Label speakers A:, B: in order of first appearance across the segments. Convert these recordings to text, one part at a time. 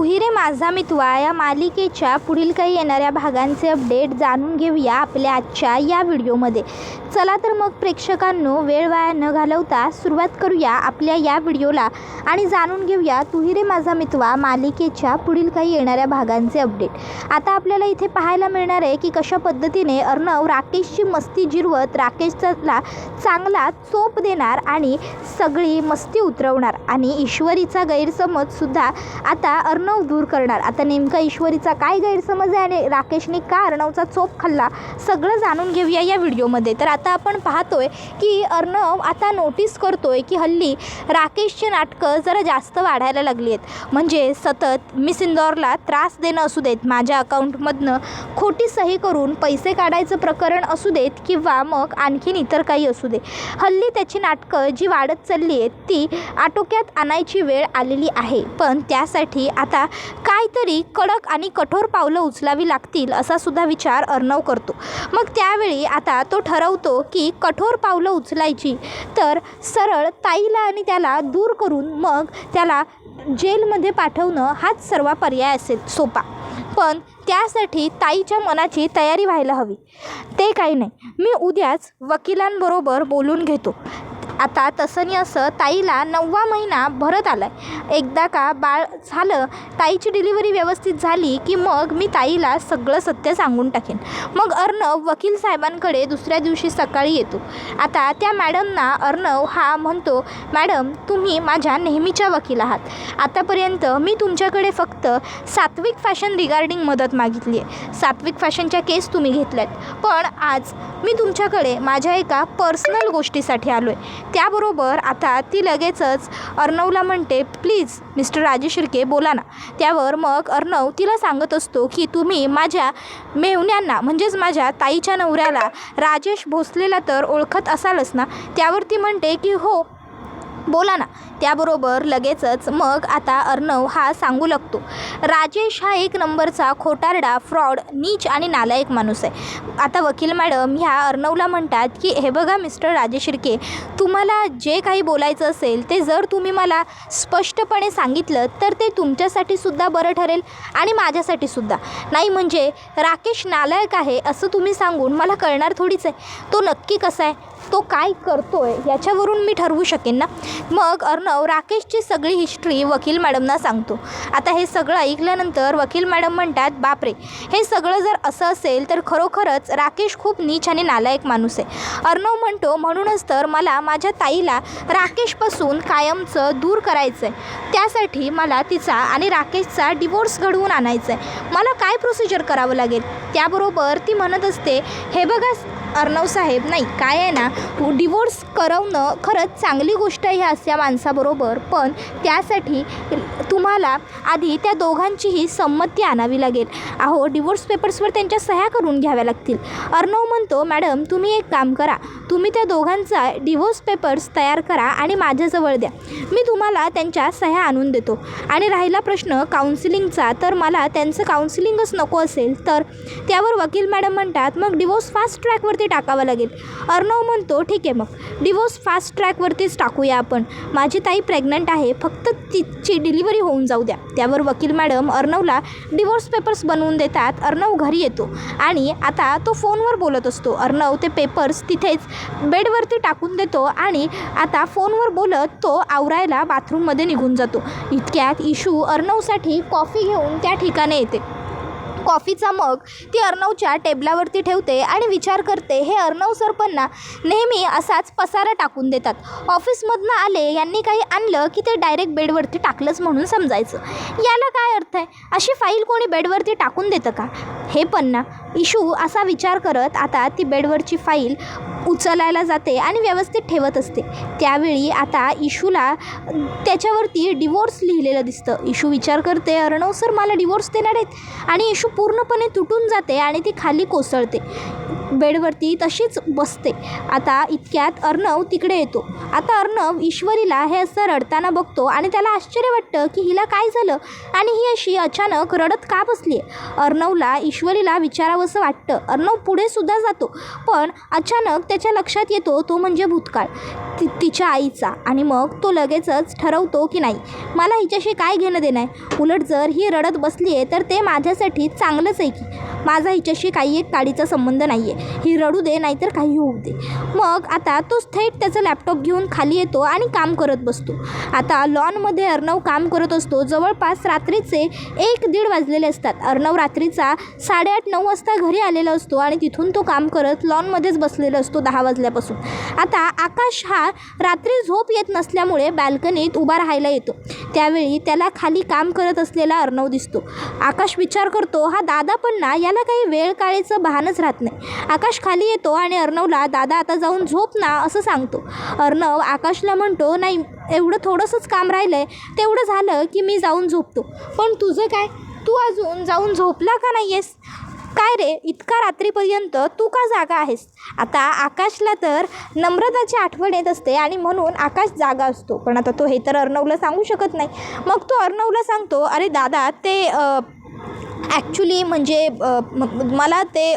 A: तू ही रे माझा मितवा या मालिकेच्या पुढील काही येणाऱ्या भागांचे अपडेट जाणून घेऊया आपल्या आजच्या या व्हिडिओमध्ये। चला तर मग प्रेक्षकांनो, वेळ वाया न घालवता सुरुवात करूया आपल्या या व्हिडिओला आणि जाणून घेऊया तू ही रे माझा मितवा मालिकेच्या पुढील काही येणाऱ्या भागांचे अपडेट। आता आपल्याला इथे पाहायला मिळणार आहे की कशा पद्धतीने अर्णव राकेशची मस्ती जिरवत राकेशला चांगला चोप देणार आणि सगळी मस्ती उतरवणार आणि ईश्वरीचा गैरसमजसुद्धा आता अर्णव दूर करणार। आता नेमका ईश्वरीचा काय गैरसमज आहे आणि राकेशने का अर्णवचा चोप खाल्ला, सगळं जाणून घेऊया या व्हिडिओमध्ये। तर आता आपण पाहतोय की अर्णव आता नोटीस करतोय की हल्ली राकेशची नाटकं जरा जास्त वाढायला लागली आहेत। म्हणजे सतत मिस इंदौरला त्रास देणं असू देत, माझ्या अकाउंटमधनं खोटी सही करून पैसे काढायचं प्रकरण असू देत किंवा मग आणखीन इतर काही असू दे, हल्ली त्याची नाटकं जी वाढत चालली आहेत ती आटोक्यात आणायची वेळ आलेली आहे। पण त्यासाठी आता काहीतरी कडक आणि कठोर पावलं उचलावी लागतील असा सुद्धा विचार अर्णव करतो। मग त्यावेळी आता तो ठरवतो की कठोर पावलं उचलायची तर सरळ ताईला आणि त्याला दूर करून मग त्याला जेलमध्ये पाठवणं हाच सर्व पर्याय असेल सोपा। पण त्यासाठी ताईच्या मनाची तयारी व्हायला हवी। ते काही नाही, मी उद्याच वकिलांबरोबर बोलून घेतो। आता तसं नाही असं ताईला 9वा महिना भरत आला आहे, एकदा का बाळ झालं, ताईची डिलिव्हरी व्यवस्थित झाली की मग मी ताईला सगळं सत्य सांगून टाकेन। मग अर्णव वकील साहेबांकडे दुसऱ्या दिवशी सकाळी येतो। आता त्या मॅडमना अर्णव हा म्हणतो, मॅडम तुम्ही माझ्या नेहमीच्या वकील आहात, आतापर्यंत मी तुमच्याकडे फक्त सात्विक फॅशन रिगार्डिंग मदत मागितली आहे, सात्विक फॅशनच्या केस तुम्ही घेतल्यात, पण आज मी तुमच्याकडे माझ्या एका पर्सनल गोष्टीसाठी आलो आहे। त्याबरोबर आता ती लगेचच अर्णवला म्हणते, प्लीज मिस्टर राजेश शिर्के बोला ना। त्यावर मग अर्णव तिला सांगत असतो की तुम्ही माझ्या मेहुण्यांना म्हणजेच माझ्या ताईच्या नवऱ्याला राजेश भोसलेला तर ओळखत असालच ना। त्यावर ती म्हणते की हो बोला ना। त्याबरोबर लगेचच मग आता अर्णव हा सांगू लागतो, राजेश हा एक नंबरचा खोटारडा, फ्रॉड, नीच आणि नालायक माणूस आहे। आता वकील मॅडम ह्या अर्णवला म्हणतात की हे बघा मिस्टर राजेश शिर्के, तुम्हाला जे काही बोलायचं असेल ते जर तुम्ही मला स्पष्टपणे सांगितलं तर ते तुमच्यासाठी सुद्धा बरं ठरेल आणि माझ्यासाठी सुद्धा। नाही म्हणजे राकेश नालायक आहे असं तुम्ही सांगून मला कळणार थोडीच आहे, तो नक्की कसा आहे, तो काय करतोय याच्यावरून मी ठरवू शकेन ना। मग अर्णव राकेशची सगळी हिस्ट्री वकील मॅडमना सांगतो। आता हे सगळं ऐकल्यानंतर वकील मॅडम म्हणतात, बापरे, हे सगळं जर असं असेल तर खरोखरच राकेश खूप नीच आणि नालायक माणूस आहे। अर्णव म्हणतो, म्हणूनच तर मला माझ्या ताईला राकेशपासून कायमचं दूर करायचं आहे, त्यासाठी मला तिचा आणि राकेशचा डिवोर्स घडवून आणायचं आहे। मला काय प्रोसिजर करावं लागेल? त्याबरोबर ती म्हणत असते, हे बघा अर्णव साहेब, नाही काय आहे ना, डिवोर्स करवणं खरंच चांगली गोष्ट आहे ह्या अशा माणसाबरोबर, पण त्यासाठी तुम्हाला आधी त्या दोघांचीही संमती आणावी लागेल। अहो डिवोर्स पेपर्सवर त्यांच्या सह्या करून घ्याव्या लागतील। अर्णव म्हणतो, मॅडम तुम्ही एक काम करा, तुम्ही त्या दोघांचा डिवोर्स पेपर्स तयार करा आणि माझ्याजवळ द्या, मी तुम्हाला त्यांच्या सह्या आणून देतो। आणि राहिला प्रश्न काउन्सिलिंगचा, तर मला त्यांचं काउन्सिलिंगच नको असेल तर? त्यावर वकील मॅडम म्हणतात, मग डिवोर्स फास्ट ट्रॅकवरती टाकावं लागेल। अर्णव म्हणतो, ठीक आहे, मग डिवोर्स फास्ट ट्रॅकवरतीच टाकूया आपण, माझी ताई प्रेग्नंट आहे, फक्त तिची डिलिव्हरी होऊन जाऊ द्या। त्यावर वकील मॅडम अर्णवला डिवोर्स पेपर्स बनवून देतात। अर्णव घरी येतो आणि आता तो फोनवर बोलत असतो। अर्णव ते पेपर्स तिथेच बेडवरती टाकून देतो आणि आता फोनवर बोलत तो आवरायला बाथरूममध्ये निघून जातो। इतक्यात इशू अर्णवसाठी कॉफी घेऊन त्या ठिकाणी येते। कॉफीचा मग ती अर्णवच्या टेबलावरती ठेवते आणि विचार करते, हे अर्णव सरपन्ना नेहमी असाच पसारा टाकून देतात, ऑफिसमधनं आले यांनी काही आणलं की ते डायरेक्ट बेडवरती टाकलंच म्हणून समजायचं, याला काय अर्थ आहे, अशी फाईल कोणी बेडवरती टाकून देतं का? हे पण ना, इशू असा विचार करत आता ती बेडवरची फाईल उचलायला जाते आणि व्यवस्थित ठेवत असते। त्यावेळी आता इशूला त्याच्यावरती डिवोर्स लिहिलेलं दिसतं। इशू विचार करते, अर्णव सर मला डिवोर्स देणार आहेत, आणि इशू पूर्णपणे तुटून जाते आणि ती खाली कोसळते, बेडवरती तशीच बसते। आता इतक्यात अर्णव तिकडे येतो। आता अर्णव ईश्वरीला हे असं रडताना बघतो आणि त्याला आश्चर्य वाटतं की हिला काय झालं आणि ही अशी अचानक रडत का बसली आहे। अर्णवला ईश्वरीला विचारावंसं वाटतं। अर्णव पुढे सुद्धा जातो, पण अचानक त्याच्या लक्षात येतो तो म्हणजे भूतकाळ। तिच्या आईचा आणि मग तो लगेचच ठरवतो की नाही, मला हिच्याशी काय घेणं देणं आहे. उलट जर ही रडत बसली आहे तर ते माझ्यासाठी चांगलंच आहे की माझा हिच्याशी काही एक काडीचा संबंध नाही आहे. ही रडू दे नाहीतर काही होऊ दे. मग आता तो थेट त्याचा लॅपटॉप घेऊन खाली येतो आणि काम करत बसतो. आता लॉनमध्ये अर्णव काम करत असतो. जवळपास रात्रीचे 1-1:30 वाजलेले असतात. अर्णव रात्रीचा 8:30-9 वाजता घरी आलेला असतो आणि तिथून तो काम करत लॉनमध्येच बसलेला असतो 10 वाजल्यापासून. आता आकाश हा रात्री झोप येत नसल्यामुळे बाल्कनीत उभा राहायला येतो. त्यावेळी त्याला खाली काम करत असलेला अर्णव दिसतो. आकाश विचार करतो, हा दादा पण ना, याला काही वेळ काळेचं भानच राहत नाही. आकाश खाली येतो आणि अर्णवला दादा आता जाऊन झोप ना असं सांगतो. अर्णव आकाशला म्हणतो, नाही एवढं थोडंसंच काम राहिलं आहे, तेवढं झालं की मी जाऊन झोपतो. पण तुझं काय, तू अजून जाऊन झोपला का नाही आहेस? काय रे, इतका रात्रीपर्यंत तू का जागा आहेस? आता आकाशला तर नम्रताची आठवण येत असते आणि म्हणून आकाश जागा असतो. पण आता तो हे तर अर्णवला सांगू शकत नाही. मग तो अर्णवला सांगतो, अरे दादा ते ॲक्च्युली म्हणजे मला ते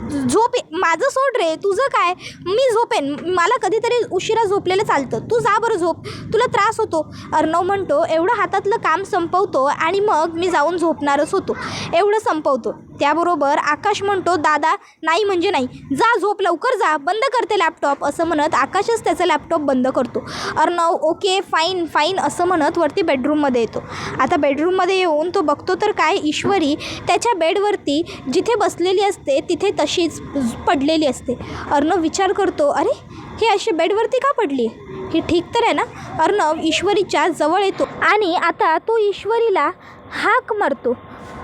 A: झोप माझं सोड रे, तुझं काय, मी झोपेन, मला कधीतरी उशिरा झोपलेलं चालतं, तू जा बरं झोप, तुला त्रास होतो. अर्णव म्हणतो, एवढं हातातलं काम संपवतो आणि मग मी जाऊन झोपणारच होतो, एवढं संपवतो. त्याबरोबर आकाश म्हणतो, दादा नाही म्हणजे नाही, जा झोप, लवकर जा, बंद करते लॅपटॉप असं म्हणत आकाशच त्याचा लॅपटॉप बंद करतो. अर्णव ओके फाईन फाईन असं म्हणत वरती बेडरूममध्ये येतो. आता बेडरूममध्ये येऊन तो बघतो तर काय, ईश्वरी त्याच्या बेडवरती जिथे बसलेली असते तिथे तशीच पडलेली असते. अर्णव विचार करतो, अरे ही अशी बेडवरती का पडली, ही ठीक तर आहे ना. अर्णव ईश्वरीच्या जवळ येतो आणि आता तो ईश्वरीला हाक मारतो,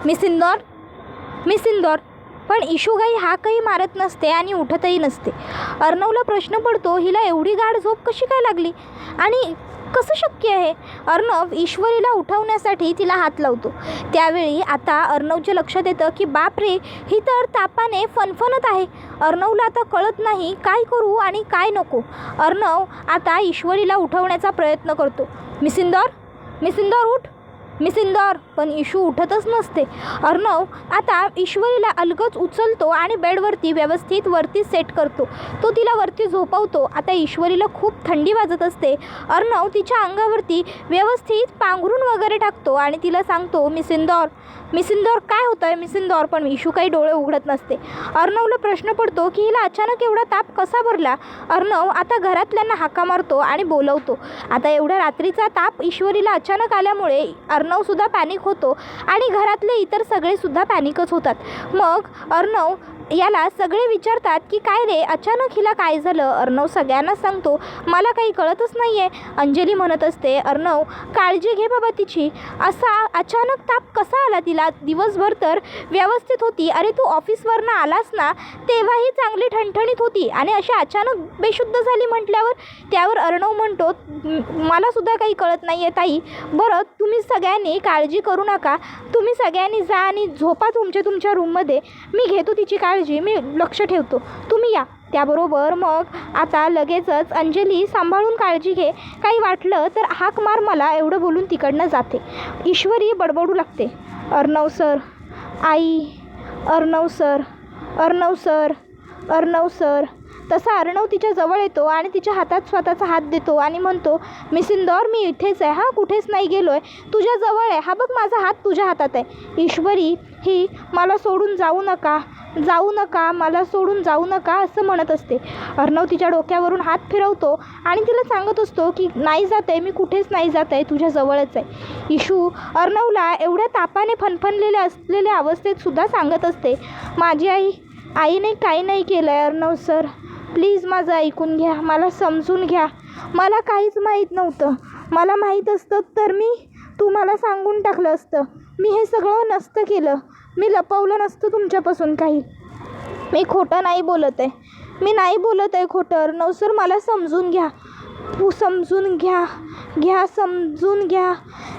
A: मिसिंदोर मिसिंदोर. पण इशूगाई हाकही मारत नसते आणि उठतही नसते. अर्णवला प्रश्न पडतो, हिला एवढी गाढ झोप कशी काय लागली आणि कसं शक्य आहे. अर्णव ईश्वरीला उठवण्यासाठी तिला हात लावतो. त्यावेळी आता अर्णवच्या लक्षात येतं की बापरे, ही तर तापाने फणफणत आहे. अर्णवला आता कळत नाही काय करू आणि काय नको. अर्णव आता ईश्वरीला उठवण्याचा प्रयत्न करतो, मिसिंदोर मिसिंदोर उठ मिसिंदोर. पण इशू उठतच नसते. अर्णव आता ईश्वरीला अलगद उचलतो आणि बेडवरती व्यवस्थित वरती सेट करतो. तो तिला वरती झोपवतो. आता ईश्वरीला खूप थंडी वाजत असते. अर्णव तिच्या अंगावरती व्यवस्थित पांघरून वगैरे टाकतो आणि तिला सांगतो, मिसिंदोर मिसिंदोर काय होतं आहे मिसिंदोर. पण इशू काही डोळे उघडत नसते. अर्णवला प्रश्न पडतो की हिला अचानक एवढा ताप कसा भरला. अर्णव आता घरातल्यांना हाका मारतो आणि बोलवतो. आता एवढ्या रात्रीचा ताप ईश्वरीला अचानक आल्यामुळे अर्णवसुद्धा पॅनिक होतो आणि घरातले इतर सगळेसुद्धा पॅनिकच होतात. मग अर्णव याला सगळे विचारतात की काय रे, अचानक हिला काय झालं. अर्णव सगळ्यांना सांगतो, मला काही कळतच नाही आहे. अंजली म्हणत असते, अर्णव काळजी घे बाबा तिची, असा अचानक ताप कसा आला तिला, दिवसभर तर व्यवस्थित होती, अरे तू ऑफिसवरनं आलास ना तेव्हाही चांगली ठणठणीत होती आणि अशी अचानक बेशुद्ध झाली म्हटल्यावर. त्यावर अर्णव म्हणतो, मलासुद्धा काही कळत नाही आहे ताई, बरं तुम्ही सगळ्यांनी काळजी करू नका, तुम्ही सगळ्यांनी जा आणि झोपा तुमच्या रूममध्ये, मी घेतो तिची काळजी, मी लक्ष ठेवतो, तुम्ही या. त्याबरोबर मग आता लगेचच अंजली सांभाळून काळजी घे, काही वाटलं तर हाक मार मला, एवढं बोलून तिकडनं जाते. ईश्वरी बडबडू लागते, अर्णव सर, आई, Arnav sir, Arnav sir, Arnav sir. तसा अर्णव तिच्या जवळ येतो आणि तिच्या हातात स्वतःचा हात देतो आणि म्हणतो, मिसिंदोर मी इथेच आहे, हा कुठेच नाही गेलो आहे, तुझ्या जवळ आहे, हा बघ माझा हात तुझ्या हातात आहे. ईश्वरी ही मला सोडून जाऊ नका, जाऊ नका, मला सोडून जाऊ नका असं म्हणत असते. अर्णव तिच्या डोक्यावरून हात फिरवतो आणि तिला सांगत असतो की नाही जात आहे, मी कुठेच नाही जात आहे, तुझ्या जवळच आहे. इशू अर्णवला एवढ्या तापाने फणफणलेल्या असलेल्या अवस्थेतसुद्धा सांगत असते, माझी आईने काही नाही केलं आहे अर्णव सर, प्लीज माझं ऐकून घ्या, मला समजून घ्या, मला काहीच माहीत नव्हतं, मला माहीत असतं तर मी तुम्हाला सांगून टाकलं असतं, मी हे सगळं नसतं केलं, मी लपवलं नसतं तुमच्यापासून काही, मी खोटं नाही बोलत आहे, मी नाही बोलत आहे खोटं अर्णव सर, मला समजून घ्या, समजून घ्या, घ्या, समजून घ्या.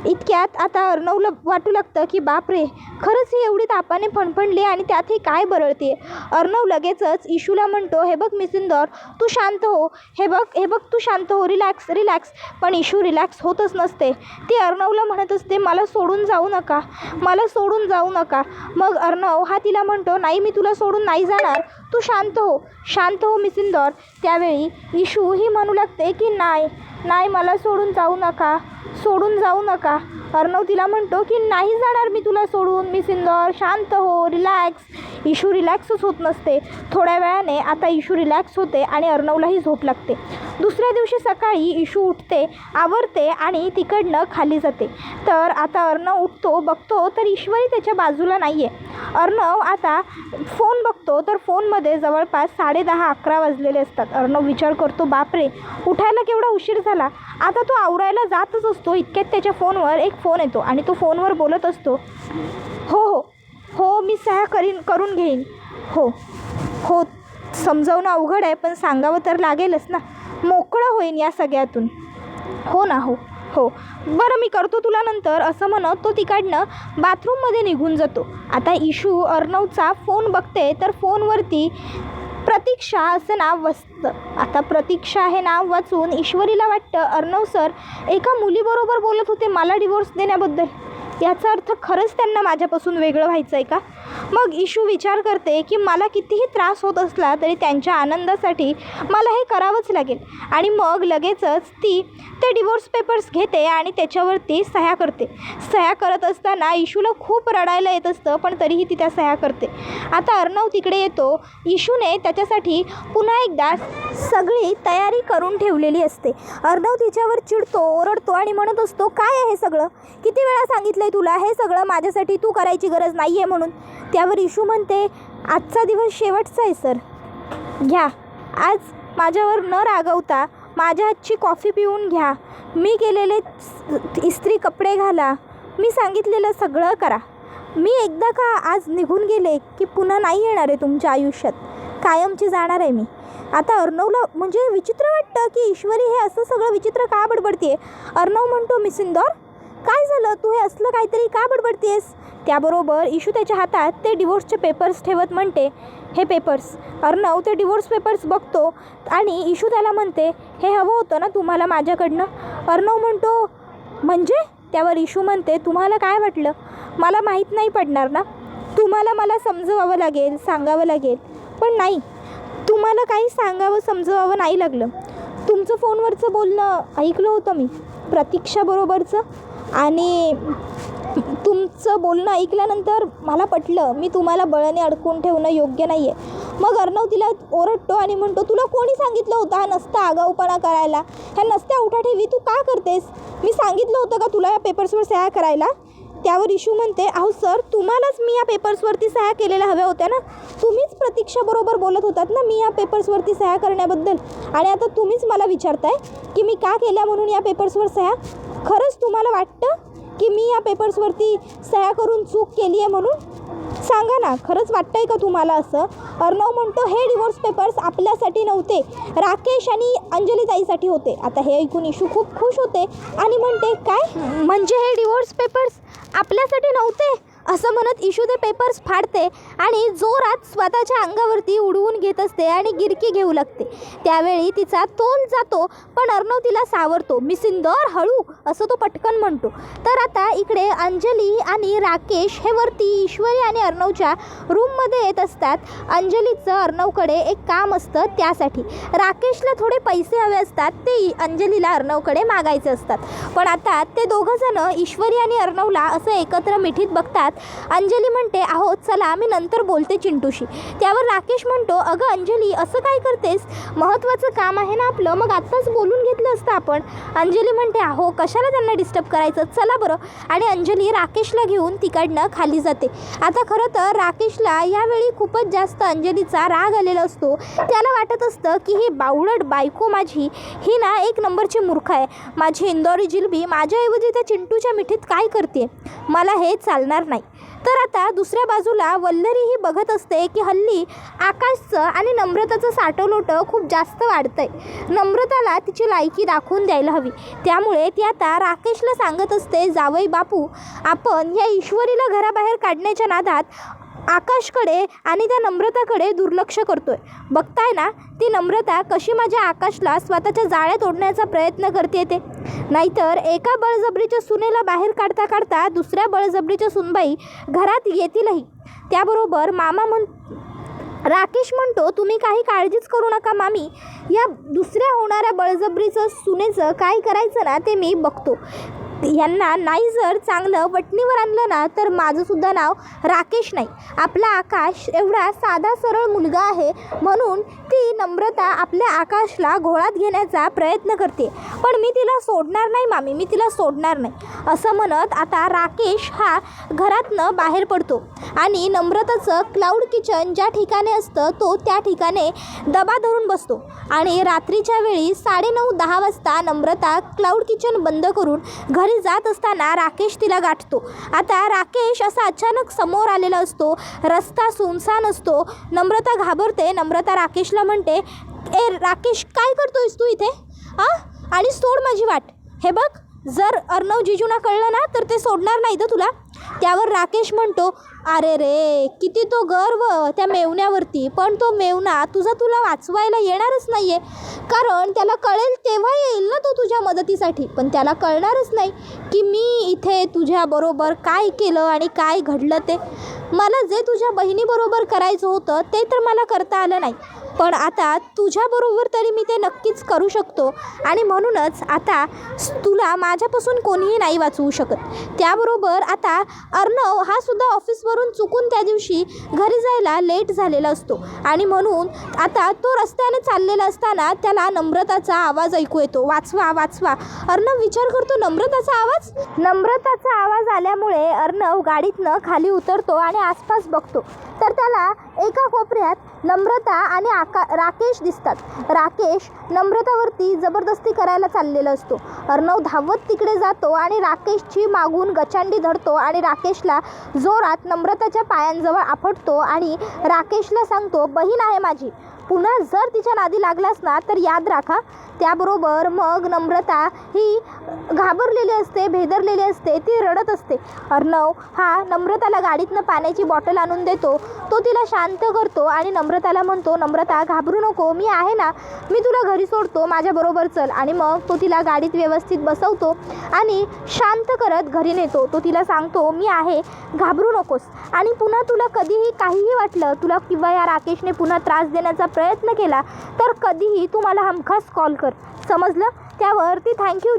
A: इतक्यात आता अर्णवला वाटू लागतं की बापरे, खरंच ही एवढी तापाने फणफणली आणि त्यात ही काय बरळते. अर्णव लगेचच इशूला म्हणतो, हे बघ मिसिंदर, तू शांत हो, हे बघ तू शांत हो, रिलॅक्स रिलॅक्स. पण इशू रिलॅक्स होतच नसते. ती अर्णवला म्हणत असते, मला सोडून जाऊ नका, मला सोडून जाऊ नका. मग अर्णव हा तिला म्हणतो, नाही मी तुला सोडून नाही जाणार, तू शांत हो, शांत हो मिसिंदर. त्यावेळी इशू ही म्हणू लागते की नाही मला सोडून जाऊ नका, सोडून जाऊ नका. अर्णव तिला म्हणतो की नाही जाणार मी तुला सोडून मिसिंदर, शांत हो, रिलॅक्स. इशू रिलॅक्सच होत नसते. थोड्या वेळाने आता इशू रिलॅक्स होते आणि अर्णवलाही झोप लागते. दुसऱ्या दिवशी सकाळी इशू उठते, आवरते आणि तिकडनं खाली जाते. तर आता अर्णव उठतो, बघतो तर ईश्वरी त्याच्या बाजूला नाही आहे. अर्णव आता फोन बघतो तर फोनमध्ये जवळपास 10:30-11 वाजलेले असतात. अर्णव विचार करतो, बापरे, उठायला केवढा उशीर झाला. आता तो आवरायला जातच असतो, इतक्यात त्याच्या फोनवर एक फोन येतो आणि तो फोनवर बोलत असतो, हो मी सह्या करून घेईन. हो समजावणं अवघड आहे, पण सांगावं तर लागेलच ना, मोकळं होईन या सगळ्यातून. हो ना, हो बरं मी करतो तुला नंतर, असं म्हणत तो तिकडनं बाथरूममध्ये निघून जातो. आता इशू अर्णवचा फोन बघते तर फोनवरती प्रतीक्षा असं नाव वाचतं. आता प्रतीक्षा हे नाव वाचून ईश्वरीला वाटतं, अर्णव सर एका मुलीबरोबर बोलत होते मला डिवोर्स देण्याबद्दल. याचा अर्थ खरंच त्यांना माझ्यापासून वेगळं व्हायचं आहे का. मग इशू विचार करते की मला कितीही त्रास होत असला तरी त्यांच्या आनंदासाठी मला हे करावंच लागेल. आणि मग लगेचच ती ते डिवोर्स पेपर्स घेते आणि त्याच्यावरती सह्या करते. सह्या करत असताना इशूला खूप रडायला येत असतं, पण तरीही ती त्या सह्या करते. आता अर्णव तिकडे येतो. इशूने त्याच्यासाठी पुन्हा एकदा सगळी तयारी करून ठेवलेली असते. अर्णव तिच्यावर चिडतो, ओरडतो आणि म्हणत असतो, काय आहे हे सगळं, किती वेळा सांगितलंय तुला हे सगळं माझ्यासाठी तू करायची गरज नाही आहे म्हणून. त्यावर इशू म्हणते, आजचा दिवस शेवटचा आहे सर, घ्या, आज माझ्यावर न रागवता माझ्या हातची कॉफी पिऊन घ्या, मी केलेले इस्त्री कपडे घाला, मी सांगितलेलं सगळं करा. मी एकदा का आज निघून गेले की पुन्हा नाही येणार आहे तुमच्या आयुष्यात, कायमची जाणार आहे मी. आता अर्णवला म्हणजे विचित्र वाटतं की ईश्वरी हे असं सगळं विचित्र का बडबडते. अर्णव म्हणतो, मिसिंदर काय झालं, तू हे असलं काहीतरी का बडबडतेस. त्याबरोबर इशू त्याच्या हातात ते डिवोर्सचे पेपर्स ठेवत म्हणते, हे पेपर्स. अर्णव ते डिवोर्स पेपर्स बघतो आणि इशू त्याला म्हणते, हे हवं होतं ना तुम्हाला माझ्याकडनं. अर्णव म्हणतो, म्हणजे. त्यावर इशू म्हणते, तुम्हाला काय वाटलं मला माहीत नाही पडणार ना, तुम्हाला मला समजवावं लागेल, सांगावं लागेल. पण नाही, तुम्हाला काही सांगावं समजवावं नाही लागलं. तुमचं फोनवरचं बोलणं ऐकलं होतं मी प्रतीक्षाबरोबरचं, आणि तुमचं बोलणं ऐकल्यानंतर मला पटलं मी तुम्हाला बळाने अडकून ठेवणं योग्य नाही आहे. मग अर्णव तिला ओरडतो आणि म्हणतो, तुला कोणी सांगितलं होतं हा नसता आगाऊपणा करायला, ह्या नसत्या उठाठेवी तू का करतेस. मी सांगितलं होतं का तुला या पेपर्सवर सह्या करायला. त्यावर इशू म्हणते, अहो सर तुम्हालाच मी या पेपर्सवरती सह्या केलेल्या हव्या होत्या ना, तुम्हीच प्रतीक्षाबरोबर बोलत होतात ना मी या पेपर्सवरती सह्या करण्याबद्दल, आणि आता तुम्हीच मला विचारताय की मी का केल्या म्हणून या पेपर्सवर सह्या. खरंच तुम्हाला वाटतं की मी या पेपर्सवरती सह्या करून चूक केली आहे म्हणून. सांगा ना, खरंच वाटतंय का तुम्हाला असं. अर्णव म्हणतो, हे डिवोर्स पेपर्स आपल्यासाठी नव्हते, राकेश आणि अंजली ताईसाठी होते. आता हे ऐकून इशू खूप खुश होते आणि म्हणते, काय म्हणजे हे डिवोर्स पेपर्स आपल्यासाठी नव्हते. असं म्हणत इशू ते पेपर्स फाडते आणि जोरात स्वतःच्या अंगावरती उडवून घेत असते आणि गिरकी घेऊ लागते. त्यावेळी तिचा तोल जातो, पण अर्णव तिला सावरतो. मिसिंदर हळू, असं तो पटकन म्हणतो. तर आता इकडे अंजली आणि राकेश हे वरती ईश्वरी आणि अर्णवच्या रूममध्ये येत असतात. अंजलीचं अर्णवकडे एक काम असतं, त्यासाठी राकेशला थोडे पैसे हवे असतात, ते अंजलीला अर्णवकडे मागायचे असतात. पण आता ते दोघंजणं ईश्वरी आणि अर्णवला असं एकत्र मिठीत बघतात. अंजली म्हणते, अहो चला मी नंतर बोलते चिंटूशी. त्यावर राकेश म्हणतो, अगं अंजली असं काय करतेस, महत्त्वाचं काम आहे ना आपलं, मग आत्ताच बोलून घेतलं असतं आपण. अंजली म्हणते, अहो कशाला त्यांना डिस्टर्ब करायचं, चला बरं. आणि अंजली राकेशला घेऊन तिकडनं खाली जाते. आता खरं तर राकेशला यावेळी खूपच जास्त अंजलीचा राग आलेला असतो. त्याला वाटत असतं की ही बावळट बायको माझी ही ना एक नंबरची मूर्ख आहे. माझी इंदोरी जिलबी माझ्याऐवजी त्या चिंटूच्या मिठीत काय करते, मला हे चालणार नाही. तर आता दुसऱ्या बाजूला वल्लरी ही बघत असते की हल्ली आकाशचं आणि नम्रताचं साठवलोटं खूप जास्त वाढतंय. नम्रताला तिची लायकी दाखवून द्यायला हवी. त्यामुळे ती आता राकेशला सांगत असते, जावई बापू, आपण या ईश्वरीला घराबाहेर काढण्याच्या नादात आकाशकडे आणि त्या नम्रताकडे दुर्लक्ष करतोय. बघताय ना ती नम्रता कशी माझ्या आकाशला स्वतःच्या जाळ्यात ओढण्याचा प्रयत्न करते ते. नाहीतर एका बळजबरीच्या सुनेला बाहेर काढता काढता दुसऱ्या बळजबरीच्या सुनबाई घरात येतीलही. त्याबरोबर राकेश म्हणतो, तुम्ही काही काळजीच करू नका मामी, या दुसऱ्या होणाऱ्या बळजबरीचं सुनेचं काय करायचं ना ते मी बघतो. यांना नाही जर चांगलं वटणीवर आणलं ना तर माझंसुद्धा नाव राकेश नाही. आपला आकाश एवढा साधा सरळ मुलगा आहे म्हणून ती नम्रता आपल्या आकाशला घोळात घेण्याचा प्रयत्न करते. पण मी तिला सोडणार नाही मामी, मी तिला सोडणार नाही, असं म्हणत आता राकेश हा घरातनं बाहेर पडतो आणि नम्रताचं क्लाउड किचन ज्या ठिकाणी असतं तो त्या ठिकाणी दबा धरून बसतो. आणि रात्रीच्या वेळी 9:30-10 वाजता नम्रता क्लाउड किचन बंद करून घरी जात असताना राकेश तिला गाठतो. आता राकेश असा अचानक समोर आलेला असतो, रस्ता सुनसान असतो. नम्रता घाबरते. नम्रता राकेशला म्हणते, ए राकेश, काय करतोयस तू इथे? आणि सोड माझी वाट. हे बघ, जर अर्णव जिजूंना कळलं ना तर ते सोडणार नाही तर तुला. त्यावर राकेश म्हणतो, अरे रे, किती तो गर्व त्या मेवण्यावरती, पण तो मेवणा तुला वाचवायला येणारच नाही आहे. कारण त्याला कळेल तेव्हा येईल ना तो तुझ्या मदतीसाठी, पण त्याला कळणारच नाही की मी इथे तुझ्याबरोबर काय केलं आणि काय घडलं ते. मला जे तुझ्या बहिणीबरोबर करायचं होतं ते तर मला करता आलं नाही, पण आता तुझ्याबरोबर तरी मी ते नक्कीच करू शकतो. आणि म्हणूनच आता तुला माझ्यापासून कोणीही नाही वाचवू शकत. त्याबरोबर आता अर्णव हा सुद्धा ऑफिसवरून चुकून त्या दिवशी घरी जायला लेट झालेला असतो आणि म्हणून आता तो रस्त्याने चाललेला असताना त्याला नम्रताचा आवाज ऐकू येतो, वाचवा वाचवा. अर्णव विचार करतो, नम्रताचा आवाज? नम्रताचा आवाज आल्यामुळे अर्णव गाडीतनं खाली उतरतो आणि आसपास बघतो तर त्याला एका कोपऱ्यात नम्रता आणि राकेश दिसतात. राकेश नम्रतावरती जबरदस्ती करायला चाललेला असतो. अर्णव धावत तिकडे जातो आणि राकेशची मागून गचांडी धरतो आणि राकेशला जोरात नम्रताच्या पायांजवळ आपटतो आणि राकेशला सांगतो, बहीण आहे माझी, पुन्हा जर तिच्या नादी लागलास ना तर याद राखा. त्याबरोबर मग नम्रता ही घाबरलेली असते, भेदरलेली असते, ती रडत असते. अर्णव हा नम्रताला गाडीतनं पाण्याची बॉटल आणून देतो. तो तिला शांत करतो आणि नम्रताला म्हणतो, नम्रता घाबरू नको, मी आहे ना, मी तुला घरी सोडतो, माझ्याबरोबर चल. आणि मग तो तिला गाडीत व्यवस्थित बसवतो आणि शांत करत घरी नेतो. तो तिला सांगतो, मी आहे, घाबरू नकोस, आणि पुन्हा तुला कधीही काहीही वाटलं, तुला किंवा या राकेशने पुन्हा त्रास देण्याचा प्रयत्न केला तर कधीही तू मला हमखास कॉल कर, समजलं? त्यावर ती थँक्यू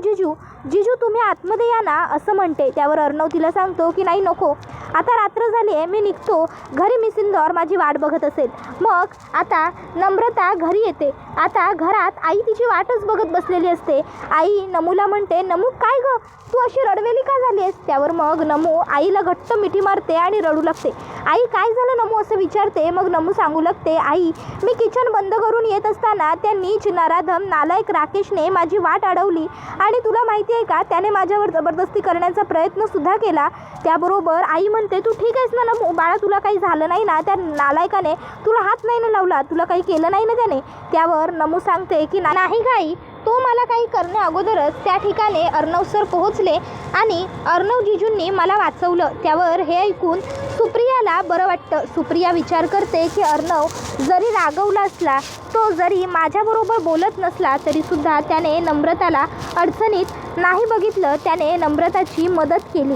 A: जिजू तुम्ही आतमध्ये या ना असं म्हणते. त्यावर अर्णव तिला सांगतो की नाही नको, आता रात्र झाली आहे, मी निघतो घरी, मी सिंदूर माझी वाट बघत असेल. मग आता नम्रता घरी येते. आता घरात आई तिची वाटच बघत बसलेली असते. आई नमूला म्हणते, नमू काय गं, तू अशी रडवेली का झाली आहेस? त्यावर मग नमू आईला घट्ट मिठी मारते आणि रडू लागते. आई काय झालं नमू असं विचारते. मग नमू सांगू लागते, आई मी किचन बंद करून येत असताना त्या नीच नराधम नालायक राकेशने माझी वाट अडवली आणि तुला माहिती आहे का, त्याने माझ्यावर जबरदस्ती करण्याचा प्रयत्न सुद्धा केला. त्याबरोबर आई म्हणते, तू ठीक आहेस ना नमू, बाळा तुला काही झालं नाही ना, त्या नालायकाने तुला हात नाही ना लावला, तुला काही केलं नाही ना त्याने? त्यावर नमू सांगते की नाही गाई, तो मला काही करण्या अगोदरच त्या ठिकाणी अर्णव सर पोहोचले आणि अर्णव जिजूंनी मला वाचवलं. त्यावर हे ऐकून सुप्रियाला बरं वाटतं. सुप्रिया विचार करते की अर्णव जरी रागवला असला, तो जरी माझ्याबरोबर बोलत नसला तरीसुद्धा त्याने नम्रताला अडचणीत नाही बघितलं, त्याने नम्रताची मदत केली.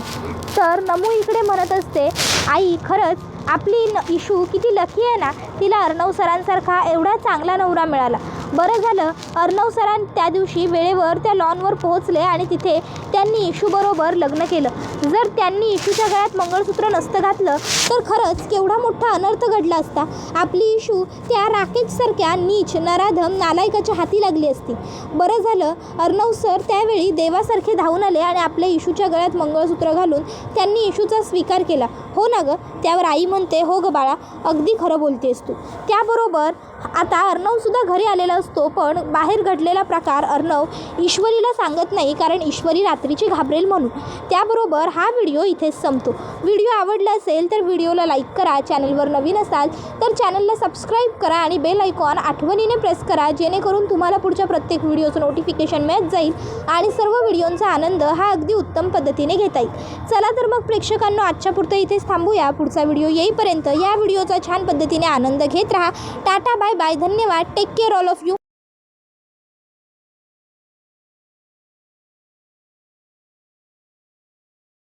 A: तर नमू इकडे म्हणत असते, आई खरंच आपली इशू किती लकी आहे ना, तिला अर्णव सरांसारखा एवढा चांगला नवरा मिळाला. बरं झालं अर्णव सरांनी त्या दिवशी वेळेवर त्या लॉनवर पोहोचले आणि तिथे त्यांनी इशूबरोबर लग्न केलं. जर त्यांनी इशूच्या गळ्यात मंगळसूत्र नसतं घातलं तर खरंच केवढा मोठा अनर्थ घडला असता. आपली इशू त्या राकेशसारख्या नीच नराधम नालायकाच्या हाती लागली असती. बरं झालं अर्णव सर त्यावेळी देवासारखे धावून आले आणि आपल्या इशूच्या गळ्यात मंगळसूत्र घालून त्यांनी इशूचा स्वीकार केला. हो ना गं? त्यावर आई म्हणते, हो गं बाळा, अगदी खरं बोलतेस तू. त्याबरोबर आता अर्णवसुद्धा घरी आलेला असतो, पण बाहेर घडलेला प्रकार अर्णव ईश्वरीला सांगत नाही, कारण ईश्वरी रात्रीची घाबरेल म्हणून. त्याबरोबर हा व्हिडिओ इथेच संपतो. व्हिडिओ आवडला असेल तर व्हिडिओला लाईक करा. चॅनलवर नवीन असाल तर चॅनलला सबस्क्राईब करा आणि बेल आयकॉन आठवणीने प्रेस करा, जेणेकरून तुम्हाला पुढच्या प्रत्येक व्हिडिओचं नोटिफिकेशन मिळत जाईल आणि सर्व व्हिडिओंचा आनंद हा अगदी उत्तम पद्धतीने घेता येईल. चला तर मग प्रेक्षकांनो, आजच्या पुरतं इथेच थांबूया. पुढचा व्हिडिओ येईपर्यंत या व्हिडिओचा छान पद्धतीने आनंद घेत राहा. टाटा, बाय बाय, धन्यवाद. Take care all of you.